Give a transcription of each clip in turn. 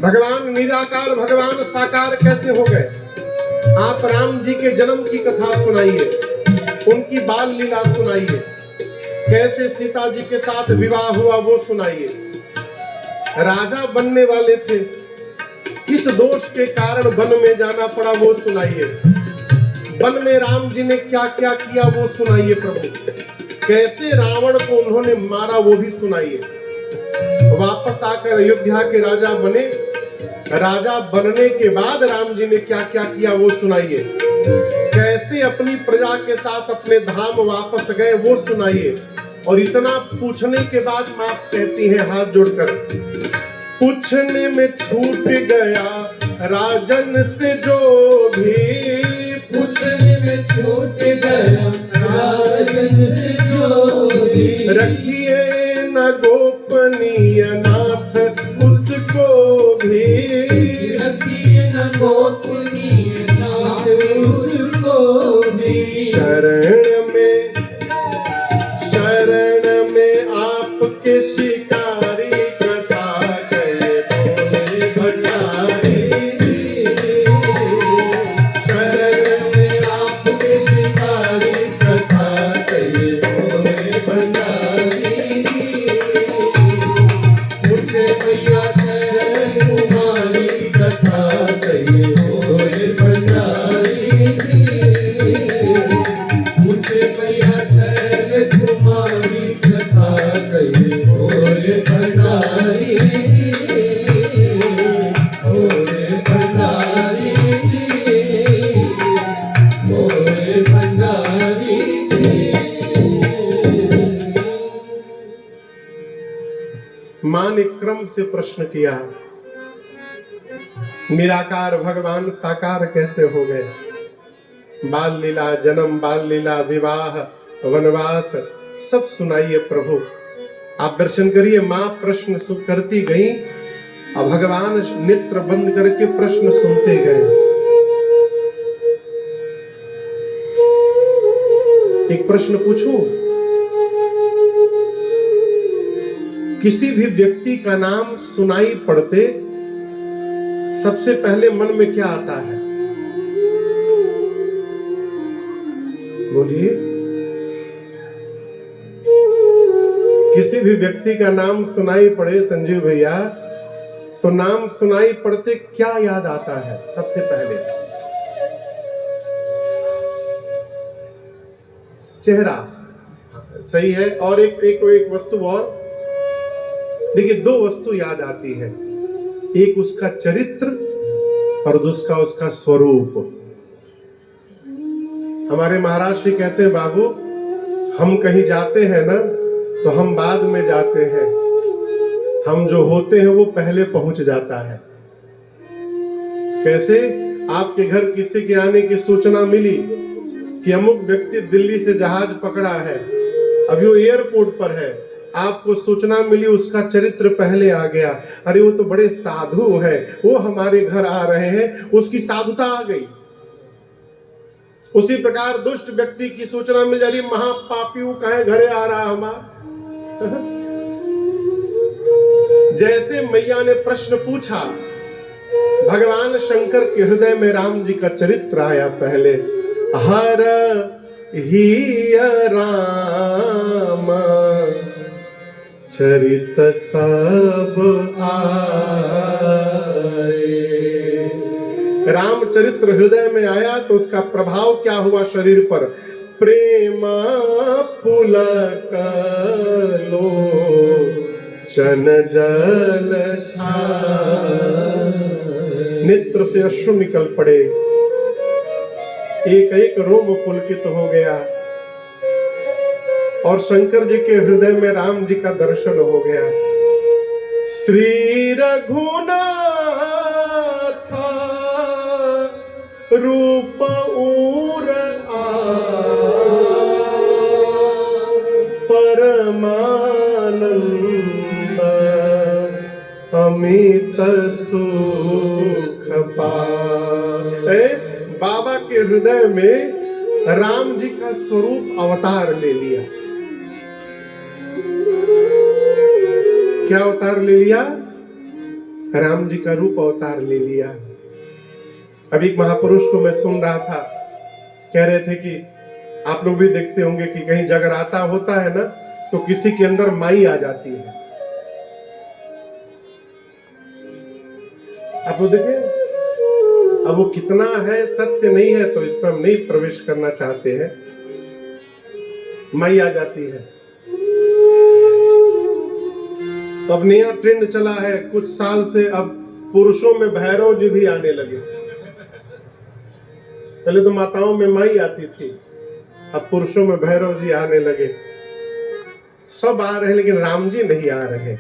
भगवान निराकार भगवान साकार कैसे हो गए? आप राम जी के जन्म की कथा सुनाइए, उनकी बाल लीला सुनाइए, कैसे सीता जी के साथ विवाह हुआ वो सुनाइए। राजा बनने वाले थे, किस दोष के कारण वन में जाना पड़ा वो सुनाइए। वन में राम जी ने क्या क्या किया वो सुनाइए प्रभु। कैसे रावण को उन्होंने मारा वो भी सुनाइए। वापस आकर अयोध्या के राजा बने, राजा बनने के बाद राम जी ने क्या क्या किया वो सुनाइए। कैसे अपनी प्रजा के साथ अपने धाम वापस गए वो सुनाइए। और इतना पूछने के बाद मां कहती है हाथ जोड़कर, पूछने में छूट गया राजन से जो भी, पूछने में छूट गया राजन से जो भी, रखिए न गोपनीय नाथ उसको भी, रखिए न गोपनीय नाथ उसको भी। शरण में आपके शिकारी कथा गए भोले भंडारी। शरण में आपके शिकारी कथा गए भोले भंडारी। मुझे भैया शरण तुम्हारी कथा गए भोले भंडारी। मुझे भैया शरण तुम्हारी कथा गए भोले भंडारी। भोले भंडारी भोले भंडारी। मां ने क्रम से प्रश्न किया, निराकार भगवान साकार कैसे हो गए? बाल लीला, जन्म, बाल लीला, विवाह, वनवास सब सुनाइए प्रभु। आप दर्शन करिए। मां प्रश्न करती गई और भगवान नेत्र बंद करके प्रश्न सुनते गए। एक प्रश्न पूछूं? किसी भी व्यक्ति का नाम सुनाई पड़ते सबसे पहले मन में क्या आता है? बोलिए। किसी भी व्यक्ति का नाम सुनाई पड़े संजीव भैया, तो नाम सुनाई पड़ते क्या याद आता है सबसे पहले? चेहरा। सही है। और एक वस्तु और देखिए, दो वस्तु याद आती है, एक उसका चरित्र और दूसरा उसका स्वरूप। हमारे महाराज श्री कहते हैं, बाबू हम कहीं जाते हैं ना तो हम बाद में जाते हैं, हम जो होते हैं वो पहले पहुंच जाता है। कैसे? आपके घर किसी के आने की सूचना मिली कि अमुक व्यक्ति दिल्ली से जहाज पकड़ा है, अभी वो एयरपोर्ट पर है, आपको सूचना मिली, उसका चरित्र पहले आ गया, अरे वो तो बड़े साधु है, वो हमारे घर आ रहे हैं, उसकी साधुता आ गई। उसी प्रकार दुष्ट व्यक्ति की सूचना मिल जा रही, महापापी कहे घरे आ रहा हमारा। जैसे मैया ने प्रश्न पूछा, भगवान शंकर के हृदय में राम जी का चरित्र आया पहले। हर ही राम चरित सब आए। राम चरित्र हृदय में आया तो उसका प्रभाव क्या हुआ शरीर पर? प्रेमा पुलक लो चन जल नेत्र से अश्रु निकल पड़े, एक एक रोम पुलकित हो गया और शंकर जी के हृदय में राम जी का दर्शन हो गया। श्री रघुनाथ रूप उर परमानंद अमित सुख पाए। बाबा के हृदय में राम जी का स्वरूप अवतार ले लिया। क्या अवतार ले लिया? राम जी का रूप अवतार ले लिया। अभी एक महापुरुष को मैं सुन रहा था, कह रहे थे कि आप लोग भी देखते होंगे कि कहीं जगराता होता है ना, तो किसी के अंदर माई आ जाती है। आप लोग देखिए, अब वो कितना है सत्य नहीं है तो इस पर हम नहीं प्रवेश करना चाहते हैं। माई आ जाती है। तो अब नया ट्रेंड चला है कुछ साल से, अब पुरुषों में भैरव जी भी आने लगे। पहले तो माताओं में माई आती थी, अब पुरुषों में भैरव जी आने लगे। सब आ रहे हैं लेकिन राम जी नहीं आ रहे।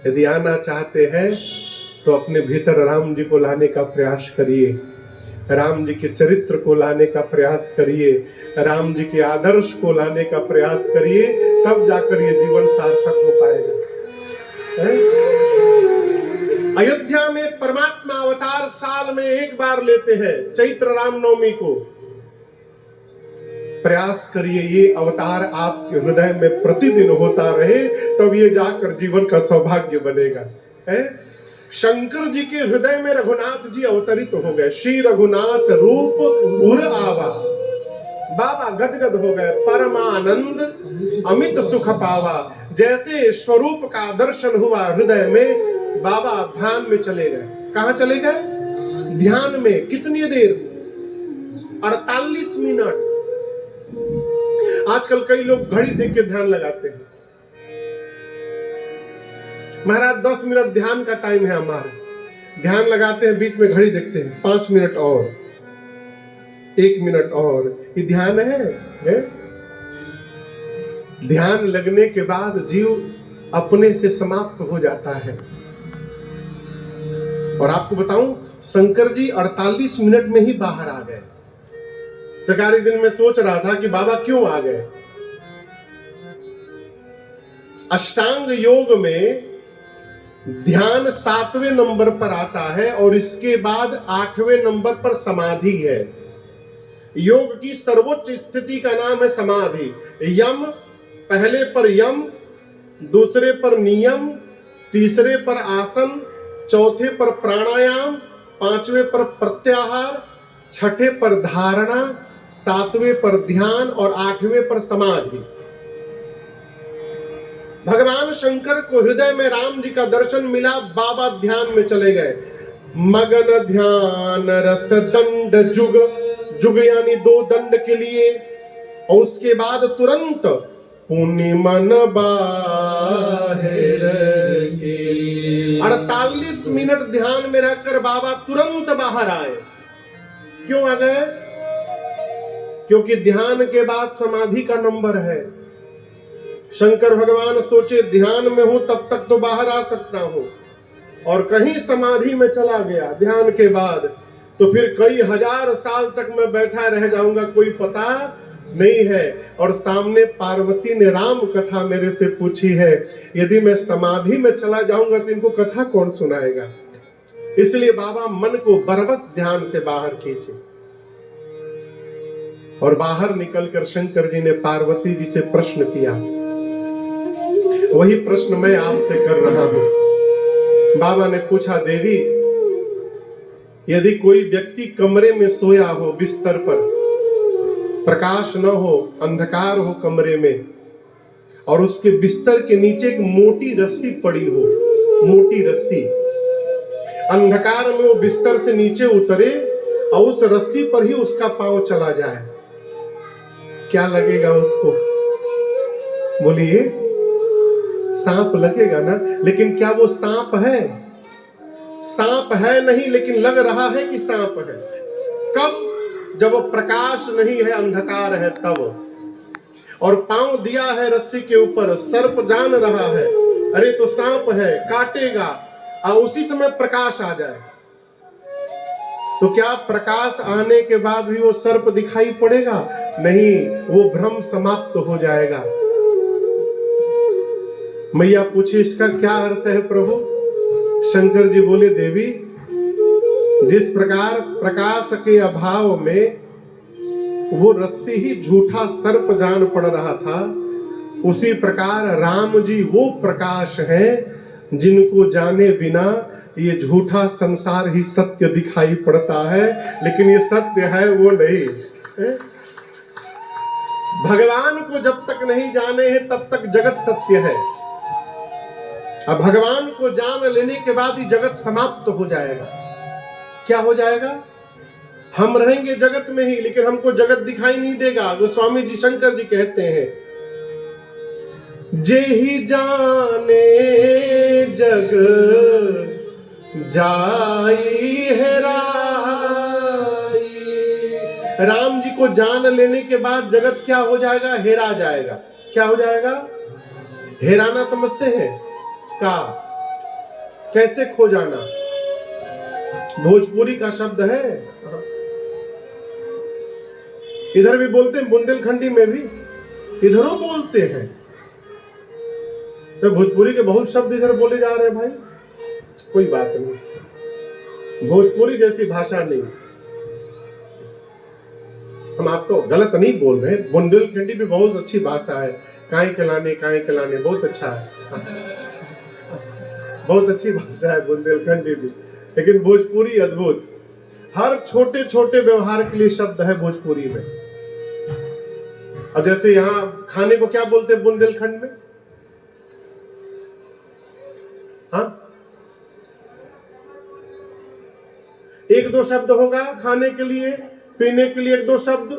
यदि आना चाहते हैं तो अपने भीतर राम जी को लाने का प्रयास करिए, राम जी के चरित्र को लाने का प्रयास करिए, राम जी के आदर्श को लाने का प्रयास करिए, तब जाकर ये जीवन सार्थक हो पाएगा। अयोध्या में परमात्मा अवतार साल में एक बार लेते हैं, चैत्र रामनवमी को। प्रयास करिए ये अवतार आपके हृदय में प्रतिदिन होता रहे, तब ये जाकर जीवन का सौभाग्य बनेगा। शंकर जी के हृदय में रघुनाथ जी अवतरित हो गए। श्री रघुनाथ रूप उर आवा, बाबा गदगद हो गए। परमानंद अमित सुख पावा। जैसे स्वरूप का दर्शन हुआ हृदय में, बाबा ध्यान में चले गए। कहां चले गए? ध्यान में। कितनी देर? 48 मिनट। आजकल कई लोग घड़ी देख के ध्यान लगाते हैं। महाराज 10 मिनट ध्यान का टाइम है हमारा, ध्यान लगाते हैं, बीच में घड़ी देखते हैं, 5 मिनट और, 1 मिनट और। ये ध्यान है? ध्यान लगने के बाद जीव अपने से समाप्त हो जाता है। और आपको बताऊं, शंकर जी 48 मिनट में ही बाहर आ गए। सरकारी दिन में सोच रहा था कि बाबा क्यों आ गए। अष्टांग योग में ध्यान 7वें नंबर पर आता है और इसके बाद 8वें नंबर पर समाधि है। योग की सर्वोच्च स्थिति का नाम है समाधि। यम, पहले पर यम, दूसरे पर नियम, तीसरे पर आसन, चौथे पर प्राणायाम, 5वें पर प्रत्याहार, 6ठे पर धारणा, 7वें पर ध्यान और 8वें पर समाधि। भगवान शंकर को हृदय में राम जी का दर्शन मिला, बाबा ध्यान में चले गए। मगन ध्यान रस दंड जुग, जुग यानी 2 दंड के लिए, और उसके बाद तुरंत पुण्य मन बाहिर की। 48 मिनट ध्यान में रहकर बाबा तुरंत बाहर आए। क्यों आ गए? क्योंकि ध्यान के बाद समाधि का नंबर है। शंकर भगवान सोचे ध्यान में हूं तब तक तो बाहर आ सकता हूं, और कहीं समाधि में चला गया ध्यान के बाद, तो फिर कई हजार साल तक मैं बैठा रह जाऊंगा, कोई पता नहीं है। और सामने पार्वती ने राम कथा मेरे से पूछी है, यदि मैं समाधि में चला जाऊंगा तो इनको कथा कौन सुनाएगा। इसलिए बाबा मन को बरबस ध्यान से बाहर खींचे। और बाहर निकलकर शंकर जी ने पार्वती जी से प्रश्न किया। वही प्रश्न मैं आपसे कर रहा हूं। बाबा ने पूछा, देवी, यदि कोई व्यक्ति कमरे में सोया हो, बिस्तर पर प्रकाश न हो, अंधकार हो कमरे में, और उसके बिस्तर के नीचे एक मोटी रस्सी पड़ी हो, मोटी रस्सी, अंधकार में वो बिस्तर से नीचे उतरे और उस रस्सी पर ही उसका पांव चला जाए, क्या लगेगा उसको? बोलिए, सांप लगेगा ना। लेकिन क्या वो सांप है? सांप है नहीं, लेकिन लग रहा है कि सांप है। कब? जब प्रकाश नहीं है, अंधकार है, तब। और पांव दिया है रस्सी के ऊपर, सर्प जान रहा है, अरे तो सांप है, काटेगा, और उसी समय प्रकाश आ जाए, तो क्या प्रकाश आने के बाद भी वो सर्प दिखाई पड़ेगा? नहीं, वो भ्रम समाप्त हो जाएगा। मैया पूछी, इसका क्या अर्थ है प्रभु? शंकर जी बोले, देवी, जिस प्रकार प्रकाश के अभाव में वो रस्सी ही झूठा सर्प जान पड़ रहा था, उसी प्रकार राम जी वो प्रकाश है जिनको जाने बिना ये झूठा संसार ही सत्य दिखाई पड़ता है, लेकिन ये सत्य है वो नहीं है? भगवान को जब तक नहीं जाने हैं तब तक जगत सत्य है। अब भगवान को जान लेने के बाद ही जगत समाप्त हो जाएगा। क्या हो जाएगा? हम रहेंगे जगत में ही, लेकिन हमको जगत दिखाई नहीं देगा। गोस्वामी जी शंकर जी कहते हैं, जे ही जाने जग जाई हेराई। राम जी को जान लेने के बाद जगत क्या हो जाएगा? हेरा जाएगा। क्या हो जाएगा? हेराना समझते हैं का? कैसे खो जाना? भोजपुरी का शब्द है, इधर भी बोलते हैं, बुंदेलखंडी में भी इधरों बोलते हैं। तो भोजपुरी के बहुत शब्द इधर बोले जा रहे हैं भाई, कोई बात नहीं, भोजपुरी जैसी भाषा नहीं। हम आपको गलत नहीं बोल रहे, बुंदेलखंडी भी बहुत अच्छी भाषा है। काई कलाने बहुत अच्छा है, बहुत अच्छी भाषा है बुंदेलखंडी भी, लेकिन भोजपुरी अद्भुत। हर छोटे छोटे व्यवहार के लिए शब्द है भोजपुरी में। अब जैसे यहाँ खाने को क्या बोलते हैं बुंदेलखंड में? हाँ, एक दो शब्द होगा खाने के लिए, पीने के लिए एक दो शब्द,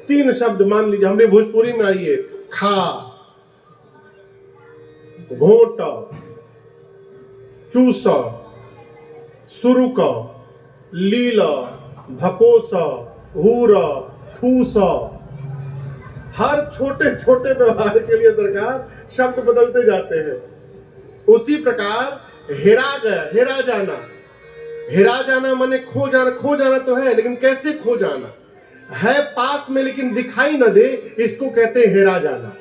तीन शब्द मान लीजिए हमने भोजपुरी में आइए, खा, घोट, चूस, सुरुक, लील, भकोस, हूर, ठूस। हर छोटे छोटे व्यवहार के लिए सरकार शब्द बदलते जाते हैं। उसी प्रकार हेरा गया, हेरा जाना। हेरा जाना माने खो जाना। खो जाना तो है, लेकिन कैसे खो जाना? है पास में लेकिन दिखाई न दे, इसको कहते हैं हेरा जाना।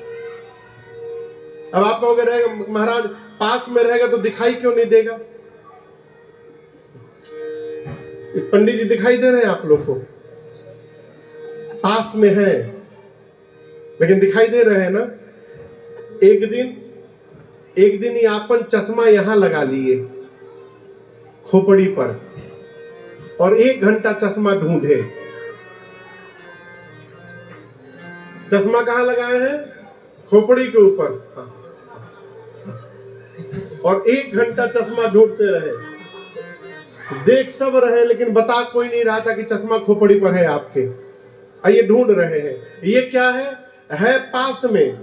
अब आप कहोगे रहेगा महाराज पास में रहेगा तो दिखाई क्यों नहीं देगा? पंडित जी दिखाई दे रहे हैं आप लोग को, पास में है लेकिन दिखाई दे रहे हैं ना। एक दिन ही आपन चश्मा यहां लगा लिए खोपड़ी पर, और 1 घंटा चश्मा ढूंढे। चश्मा कहां लगाए हैं? खोपड़ी के ऊपर। और 1 घंटा चश्मा ढूंढते रहे, देख सब रहे लेकिन बता कोई नहीं रहा था कि चश्मा खोपड़ी पर है आपके। ये ढूंढ रहे हैं, ये क्या है पास में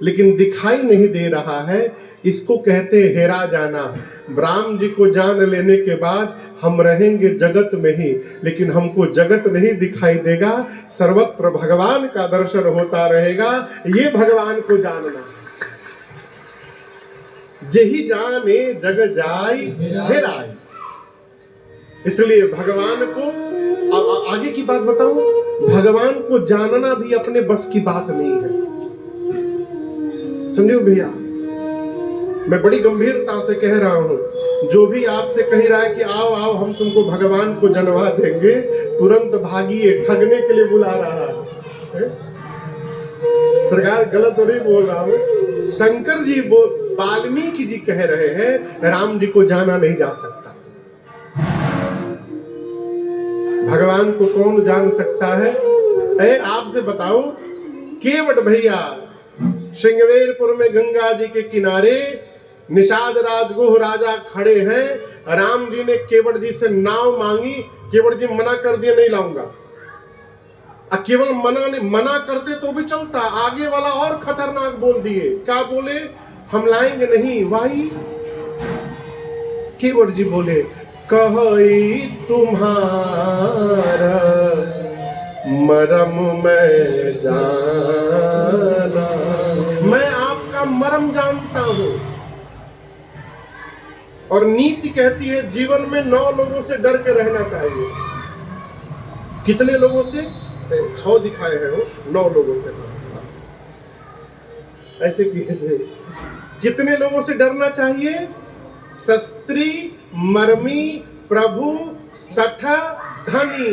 लेकिन दिखाई नहीं दे रहा है, इसको कहते हैं हेरा जाना। राम जी को जान लेने के बाद हम रहेंगे जगत में ही, लेकिन हमको जगत नहीं दिखाई देगा, सर्वत्र भगवान का दर्शन होता रहेगा। ये भगवान को जानना। जेहि जाने जग जाई हेराई। इसलिए भगवान को, आगे की बात बताऊं, भगवान को जानना भी अपने बस की बात नहीं है। समझो भैया, मैं बड़ी गंभीरता से कह रहा हूं, जो भी आपसे कह रहा है कि आओ आओ हम तुमको भगवान को जनवा देंगे, तुरंत भागिए, ठगने के लिए बुला रहा है। सरकार गलत तो नहीं बोल रहा हूं, शंकर जी वाल्मीकि जी कह रहे हैं राम जी को जाना नहीं जा सकता। भगवान को कौन जान सकता है? आपसे बताओ, केवट भैया श्रृंगवेरपुर में गंगा जी के किनारे निषाद राजगुह राजा खड़े हैं। राम जी ने केवट जी से नाव मांगी, केवट जी मना कर दिए, नहीं लाऊंगा। केवल मना करते तो भी चलता, आगे वाला और खतरनाक बोल दिए। क्या बोले? हम लाएंगे नहीं भाई। केवट जी बोले, कही तुम्हारा मरम मैं जाना। मैं आपका मरम जानता हूं। और नीति कहती है जीवन में 9 लोगों से डर के रहना चाहिए। कितने लोगों से? 6 दिखाए हैं वो, 9 लोगों से ऐसे किए थे। कितने लोगों से डरना चाहिए? शस्त्री, मर्मी, प्रभु, सठ, धनी,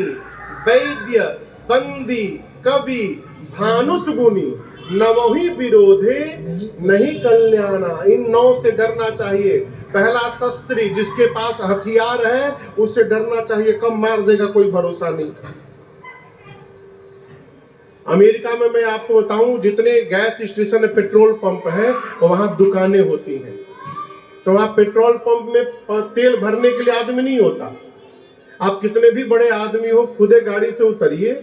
वैद्य, बंदी, कवि, भानुस गुनी। नवहि विरोधे नहीं कल्याणा। इन 9 से डरना चाहिए। पहला शस्त्री, जिसके पास हथियार है उससे डरना चाहिए, कब मार देगा कोई भरोसा नहीं। अमेरिका में मैं आपको बताऊं, जितने गैस स्टेशन है, पेट्रोल पंप है, वहां दुकानें होती हैं। तो वहां पेट्रोल पंप में तेल भरने के लिए आदमी नहीं होता। आप कितने भी बड़े आदमी हो, खुदे गाड़ी से उतरिए,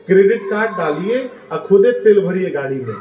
क्रेडिट कार्ड डालिए और खुदे तेल भरिए गाड़ी में।